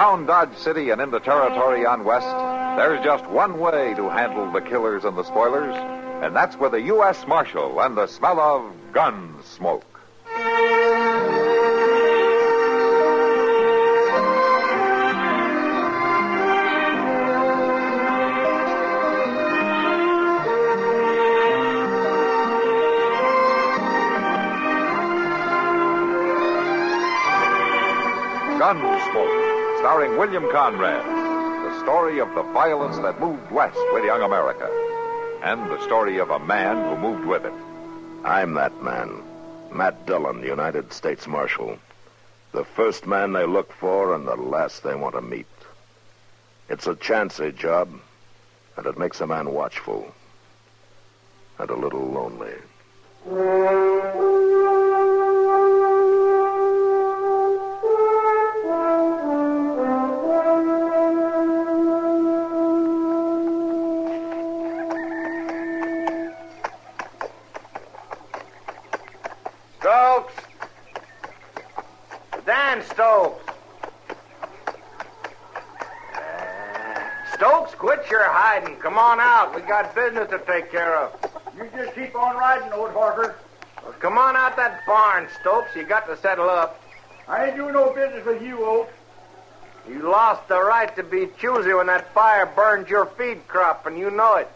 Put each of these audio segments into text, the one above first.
Around Dodge City and into territory on west, there's just one way to handle the killers and the spoilers, and that's with a U.S. Marshal and the smell of Gunsmoke. Gunsmoke, starring William Conrad, the story of the violence that moved west with young America, and the story of a man who moved with it. I'm that man, Matt Dillon, United States Marshal. The first man they look for and the last they want to meet. It's a chancy job, and it makes a man watchful and a little lonely. Stokes, quit your hiding. Come on out. We got business to take care of. You just keep on riding, old Harper. Well, come on out that barn, Stokes. You got to settle up. I ain't doing no business with you, Oak. You lost the right to be choosy when that fire burned your feed crop, and you know it.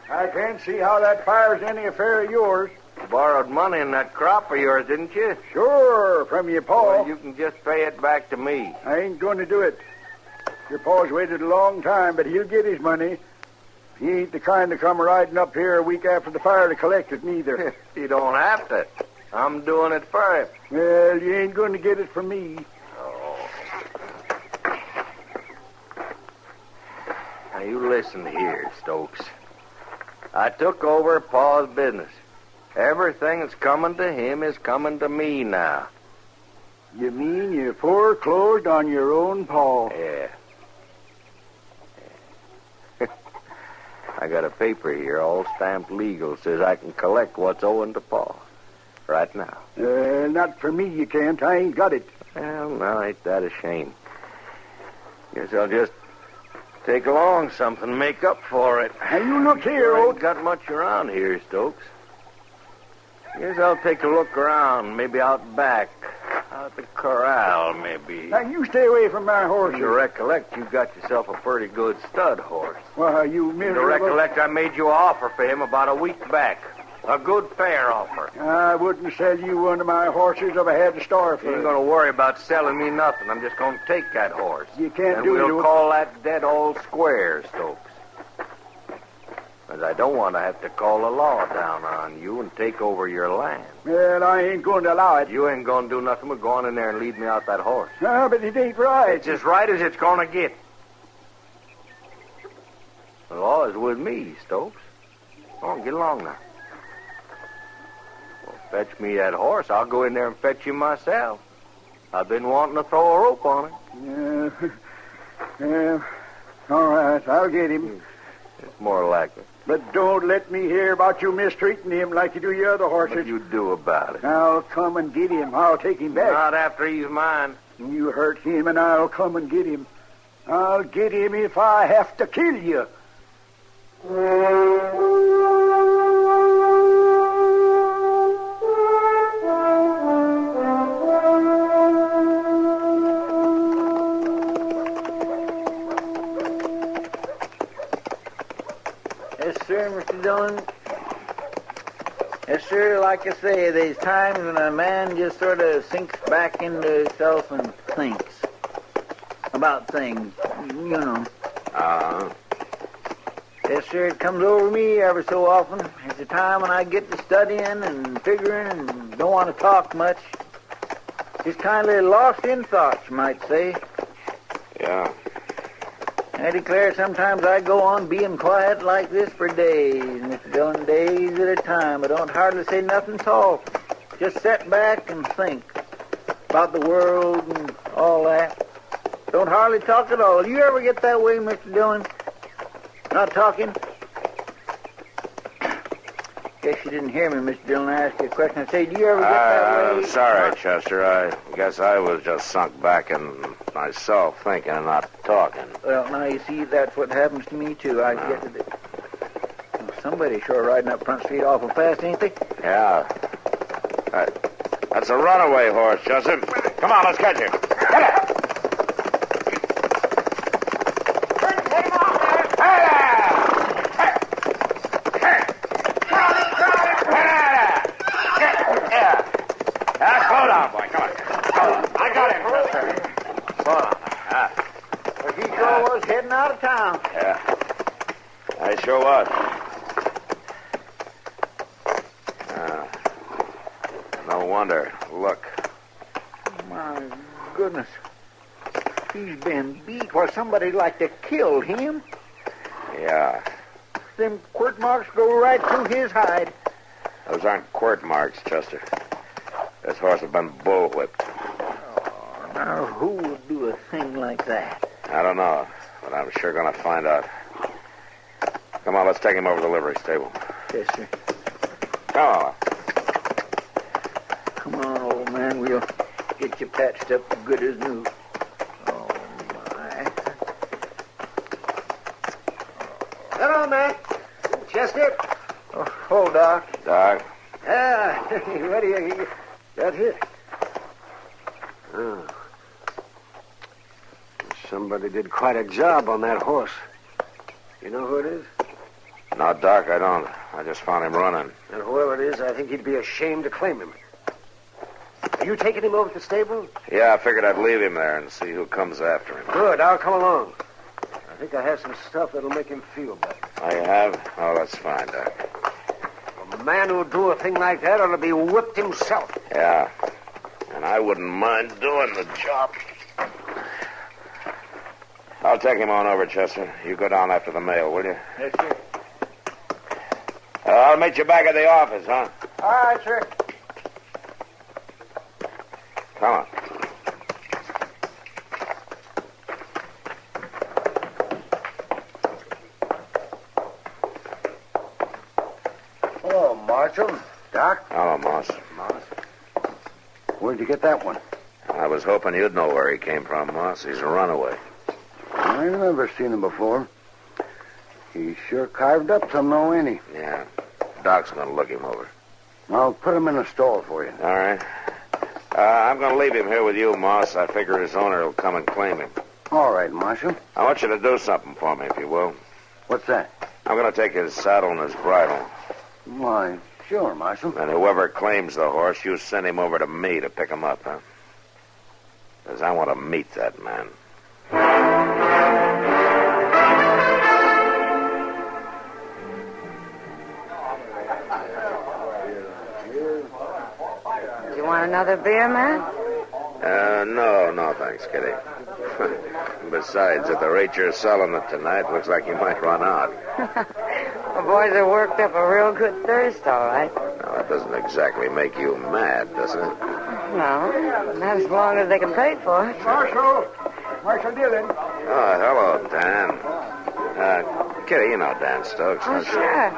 I can't see how that fire's any affair of yours. You borrowed money in that crop of yours, didn't you? Sure, from your pa. Well, you can just pay it back to me. I ain't going to do it. Your pa's waited a long time, but he'll get his money. He ain't the kind to come riding up here a week after the fire to collect it, neither. You don't have to. I'm doing it for him. Well, you ain't going to get it from me. Oh. Now, you listen here, Stokes. I took over Pa's business. Everything that's coming to him is coming to me now. You mean you foreclosed on your own pa? Yeah. I got a paper here, all stamped legal, says I can collect what's owing to Pa. Right now. Not for me, you can't. I ain't got it. Well, now, ain't that a shame. Guess I'll just take along something to make up for it. Now, you look here, I Oak. ain't got much around here, Stokes. Guess I'll take a look around, maybe out back. Out the corral, maybe. Now, you stay away from my horses. You recollect you got yourself a pretty good stud horse. Why, you miserable... You recollect I made you an offer for him about a week back. A good, fair offer. I wouldn't sell you one of my horses if I had to starve for You ain't it. going to worry about selling me nothing. I'm just going to take that horse. You can't and do it. we'll call that dead all square, Stokes. Because I don't want to have to call the law down on you and take over your land. Well, I ain't going to allow it. You ain't going to do nothing but go on in there and lead me out that horse. No, but it ain't right. It's as right as it's going to get. The law is with me, Stokes. Come on, get along now. Well, fetch me that horse. I'll go in there and fetch you myself. I've been wanting to throw a rope on it. Yeah. All right, I'll get him. It's more like it. But don't let me hear about you mistreating him like you do your other horses. What you do about it? I'll come and get him. I'll take him back. Not after he's mine. You hurt him, and I'll come and get him. I'll get him if I have to kill you. Yes, sir, Mr. Dillon. Yes, sir, like I say, there's times when a man just sort of sinks back into himself and thinks about things, you know. Yes, sir, it comes over me ever so often. It's a time when I get to studying and figuring and don't want to talk much. Just kind of lost in thoughts, you might say. Yeah. I declare sometimes I go on being quiet like this for days, Mr. Dillon, days at a time. I don't hardly say nothing at all. Just sit back and think about the world and all that. Don't hardly talk at all. You ever get that way, Mr. Dillon? Not talking? Guess you didn't hear me, Mr. Dillon. I asked you a question. I say, do you ever get that way? I'm sorry, Chester. I guess I was just sunk back in myself, thinking and not talking. Well, now, you see, that's what happens to me, too. I get to the... Well, somebody's sure riding up Front Street awful fast, ain't they? Yeah. That's a runaway horse, Chester. Come on, let's catch him. Get it! Out of town. Yeah, I sure was. No wonder. Look. My goodness. He's been beat while somebody like to kill him. Yeah. Them quirt marks go right through his hide. Those aren't quirt marks, Chester. This horse has been bullwhipped. Oh, now, who would do a thing like that? I don't know. But I'm sure going to find out. Come on, let's take him over to the livery stable. Yes, sir. Come on. Come on, old man. We'll get you patched up good as new. Oh, my. Hello, Matt. Chester. Oh, hold, Doc. Doc? Ah, what do you got here? Oh. Somebody did quite a job on that horse. You know who it is? No, Doc, I don't. I just found him running. And whoever it is, I think he'd be ashamed to claim him. Are you taking him over to the stable? Yeah, I figured I'd leave him there and see who comes after him. Good, I'll come along. I think I have some stuff that'll make him feel better. Oh, you have? Oh, that's fine, Doc. A man who'll do a thing like that ought to be whipped himself. Yeah, and I wouldn't mind doing the job. I'll take him on over, Chester. You go down after the mail, will you? Yes, sir. I'll meet you back at the office, huh? All right, sir. Come on. Hello, Marshal. Doc? Hello, Moss. Where'd you get that one? I was hoping you'd know where he came from, Moss. He's a runaway. I never seen him before. He's sure carved up some, though, ain't he? Yeah. Doc's going to look him over. I'll put him in a stall for you. All right. I'm going to leave him here with you, Moss. I figure his owner will come and claim him. All right, Marshal. I want you to do something for me, if you will. What's that? I'm going to take his saddle and his bridle. Why, sure, Marshal. And whoever claims the horse, you send him over to me to pick him up, huh? Because I want to meet that man. You want another beer, man? No, thanks, Kitty. Besides, at the rate you're selling it tonight, looks like you might run out. The boys are worked up a real good thirst, all right. Now, that doesn't exactly make you mad, does it? No, not as long as they can pay for it. Marshal Dillon. Oh, hello, Dan. Kitty, you know Dan Stokes. Oh, sure.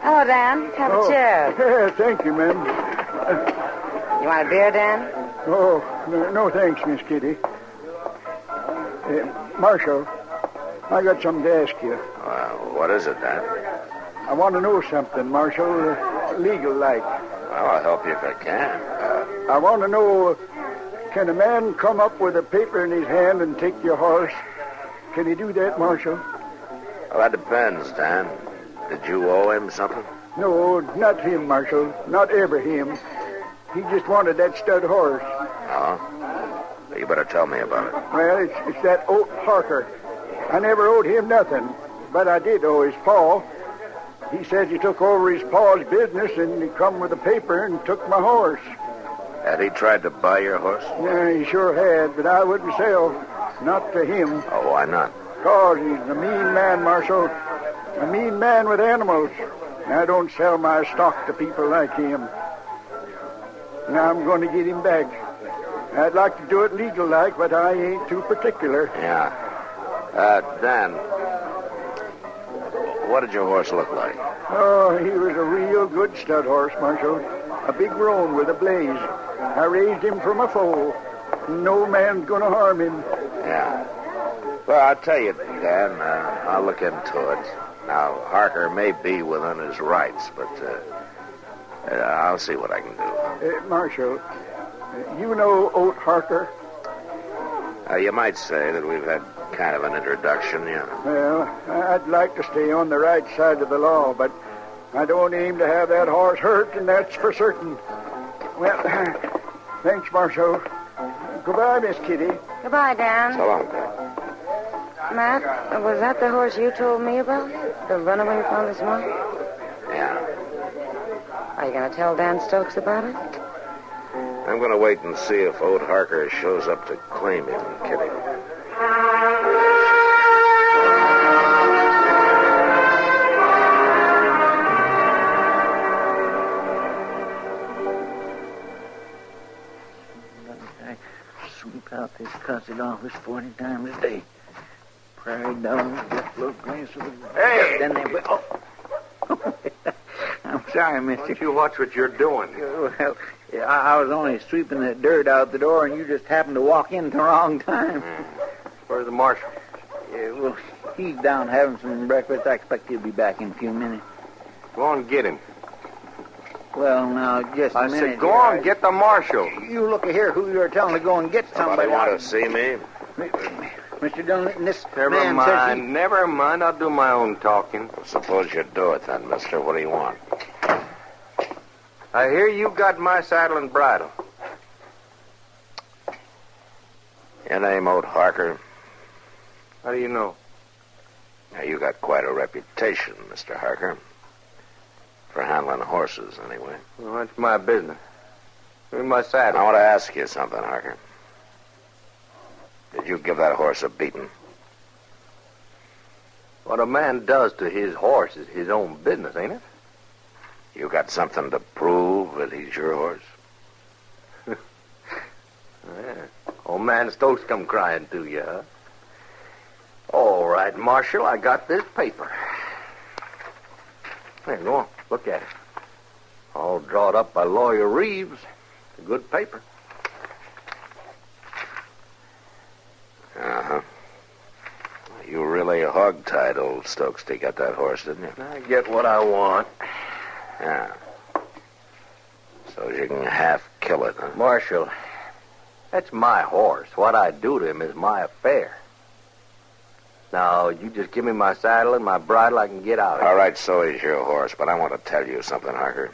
Hello, Dan. Have a chair. Thank you, ma'am. You want a beer, Dan? Oh, no thanks, Miss Kitty. Marshal, I got something to ask you. What is it, Dan? I want to know something, Marshal, legal-like. Well, I'll help you if I can. I want to know, can a man come up with a paper in his hand and take your horse? Can he do that, Marshal? Well, that depends, Dan. Did you owe him something? No, not him, Marshal. Not ever him. He just wanted that stud horse. Oh? You better tell me about it. Well, it's that Oat Harker. I never owed him nothing, but I did owe his paw. He said he took over his paw's business and he come with a paper and took my horse. Had he tried to buy your horse? Yeah, he sure had, but I wouldn't sell. Not to him. Oh, why not? 'Cause he's a mean man, Marshal. A mean man with animals. I don't sell my stock to people like him. Now I'm going to get him back. I'd like to do it legal-like, but I ain't too particular. Yeah. Dan, What did your horse look like? Oh, he was a real good stud horse, Marshal. A big roan with a blaze. I raised him from a foal. No man's going to harm him. Yeah. Well, I'll tell you, Dan, I'll look into it. Now, Harker may be within his rights, but I'll see what I can do. Marshal, you know Oat Harker? You might say that we've had kind of an introduction, yeah. Well, I'd like to stay on the right side of the law, but I don't aim to have that horse hurt, and that's for certain. Well, thanks, Marshal. Goodbye, Miss Kitty. Goodbye, Dan. So long, Dan. Matt, was that the horse you told me about? The runaway you found this morning? Yeah. Are you going to tell Dan Stokes about it? I'm going to wait and see if Oat Harker shows up to claim him, Kitty. I sweep out this cussed office 40 times a day. Prairie dogs, just a little glance of the... Hey! Then they... Oh! I'm sorry, mister. You watch what you're doing. Well, I was only sweeping the dirt out the door, and you just happened to walk in at the wrong time. Where's the marshal? Well, he's down having some breakfast. I expect he'll be back in a few minutes. Go on, get him. Well, now, just a I minute. said, go on, get the marshal. You look here who you're telling to go and get somebody. Somebody want to see me? Mr. Dillon, this Never man mind, says never mind. I'll do my own talking. Suppose you do it then, mister. What do you want? I hear you got my saddle and bridle. Your name, Oat Harker? How do you know? Now, you got quite a reputation, Mr. Harker. For handling horses, anyway. Well, that's my business. Give me my saddle. I want to ask you something, Harker. Did you give that horse a beating? What a man does to his horse is his own business, ain't it? You got something to prove that he's your horse? Yeah. Old man Stokes come crying to you, huh? All right, Marshal, I got this paper. Here, go on. Look at it. All drawn up by Lawyer Reeves. It's a good paper. Uh-huh. You really hog-tied old Stokes to get that horse, didn't you? I get what I want. Yeah. So you can half kill it, huh? Marshal, that's my horse. What I do to him is my affair. Now, you just give me my saddle and my bridle, I can get out. All right, so is your horse, but I want to tell you something, Harker.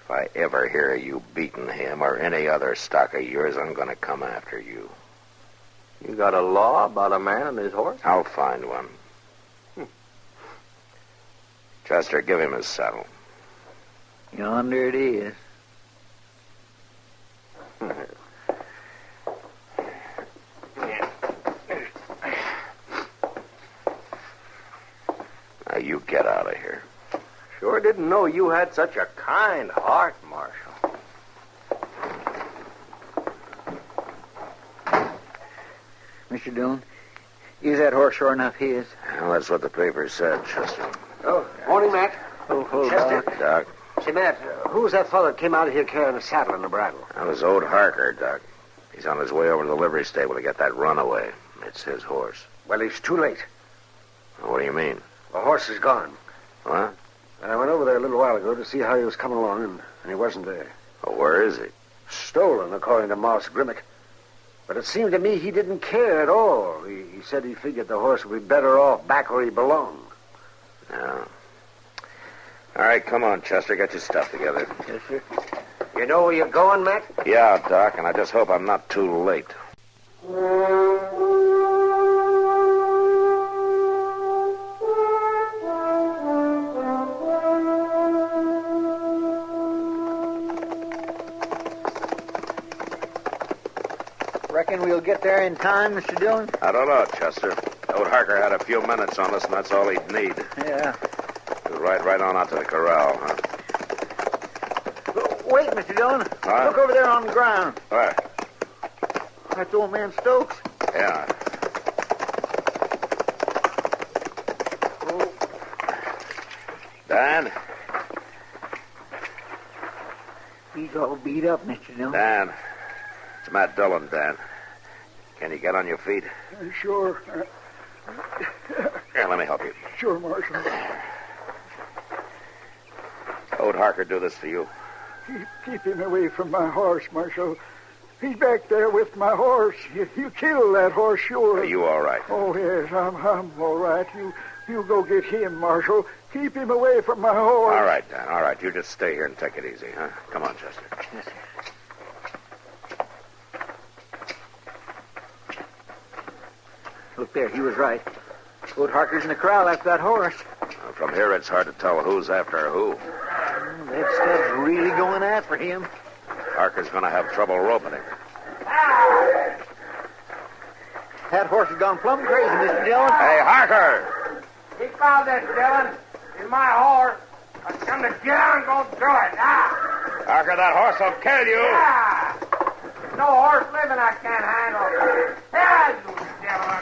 If I ever hear of you beating him or any other stock of yours, I'm going to come after you. You got a law about a man and his horse? I'll find one. Chester, give him his saddle. Yonder it is. Now, you get out of here. Sure didn't know you had such a kind heart, Marshal. Mr. Dillon, is that horse sure enough his? Well, that's what the paper said, Chester. Oh, morning, Matt. Oh, Chester. Doc, Say, Matt, who's that fellow that came out here carrying a saddle and a bridle? that was Oat Harker, Doc. He's on his way over to the livery stable to get that runaway. It's his horse. Well, he's too late. What do you mean? The horse is gone. What? I went over there a little while ago to see how he was coming along, and he wasn't there. Well, where is he? Stolen, according to Moss Grimmick. But it seemed to me he didn't care at all. He said he figured the horse would be better off back where he belonged. Yeah. All right, come on, Chester. Get your stuff together. Yes, sir. You know where you're going, Matt? Yeah, Doc, and I just hope I'm not too late. Reckon we'll get there in time, Mr. Dillon? I don't know, Chester. Old Harker had a few minutes on us, and that's all he'd need. Yeah. We'll ride right on out to the corral, huh? Wait, Mr. Dillon. Huh? Look over there on the ground. Where? That's old man Stokes. Yeah. Oh, horse all beat up, Mr. Dillon. Dan. It's Matt Dillon, Dan. Can you get on your feet? Sure. Here, let me help you. Sure, Marshal. How'd Harker do this to you? Keep him away from my horse, Marshal. He's back there with my horse. You kill that horse, sure. Are you all right? Oh, yes, I'm all right. You go get him, Marshal. Keep him away from my horse. All right, Dan, all right. You just stay here and take it easy, huh? Come on, Chester. Yes, sir. Look there, he was right. Old Harker's in the corral after that horse. Well, from here, it's hard to tell who's after who. That stud's really going after him. Harker's going to have trouble roping him. That horse has gone plumb crazy, Mr. Dillon. Hey, Harker! He found this, Dillon. He's my horse. I come to jail and go do it. Harker, that horse will kill you. There's no horse living I can't handle. Yeah, you devil.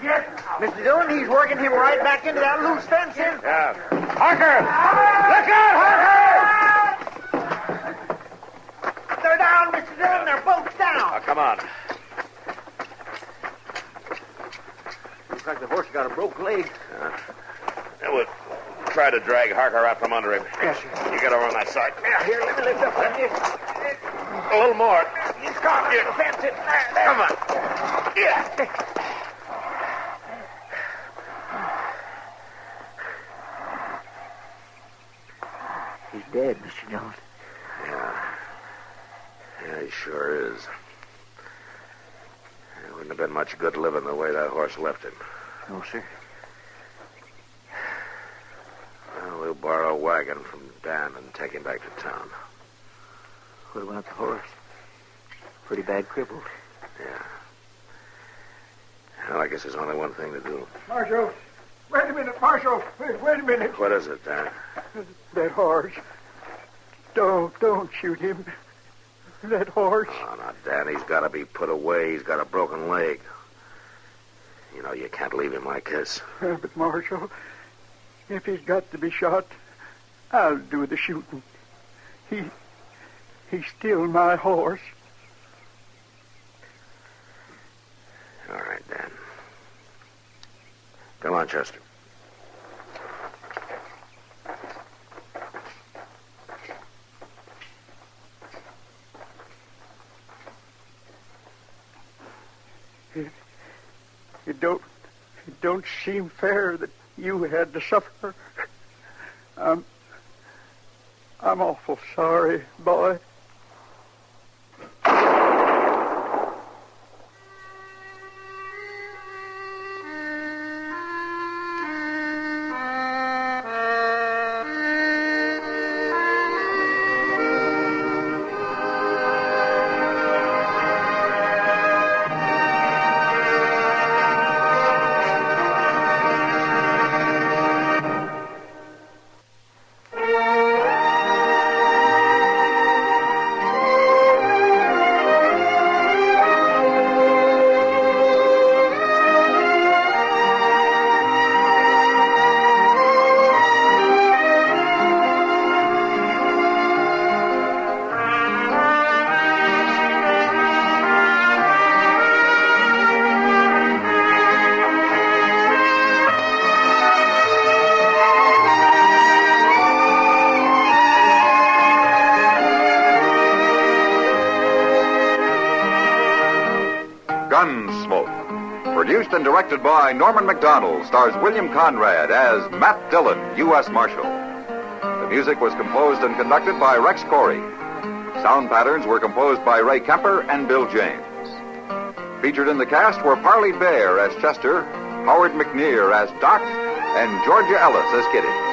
Get me. Mr. Dillon, he's working him right back into that loose fencing. Yeah. Harker! Look out, Harker! They're down, Mr. Dillon. They're both down. Oh, come on. Looks like the horse got a broke leg. We'll try to drag Harker out from under him. Yes, sir. You get over on that side. Yeah, here, let me lift up on this. A little more. He's gone over the fencing. There. Come on. Yeah. He's dead, Mr. Dillon. Yeah, he sure is. It wouldn't have been much good living the way that horse left him. No, sir. Well, we'll borrow a wagon from Dan and take him back to town. What about the horse? Pretty bad crippled. Yeah. Well, I guess there's only one thing to do. Marshal, wait a minute, Marshal. Wait a minute. What is it, Dan? That horse. Don't shoot him. That horse. Oh, now, Dan, he's got to be put away. He's got a broken leg. You know, you can't leave him like this. But, Marshal, if he's got to be shot, I'll do the shooting. He's still my horse. All right, Dan. Come on, Chester. It don't seem fair that you had to suffer. I'm awful sorry, boy. Gunsmoke. Produced and directed by Norman MacDonnell, stars William Conrad as Matt Dillon, U.S. Marshal. The music was composed and conducted by Rex Corey. Sound patterns were composed by Ray Kemper and Bill James. Featured in the cast were Parley Baer as Chester, Howard McNear as Doc, and Georgia Ellis as Kitty.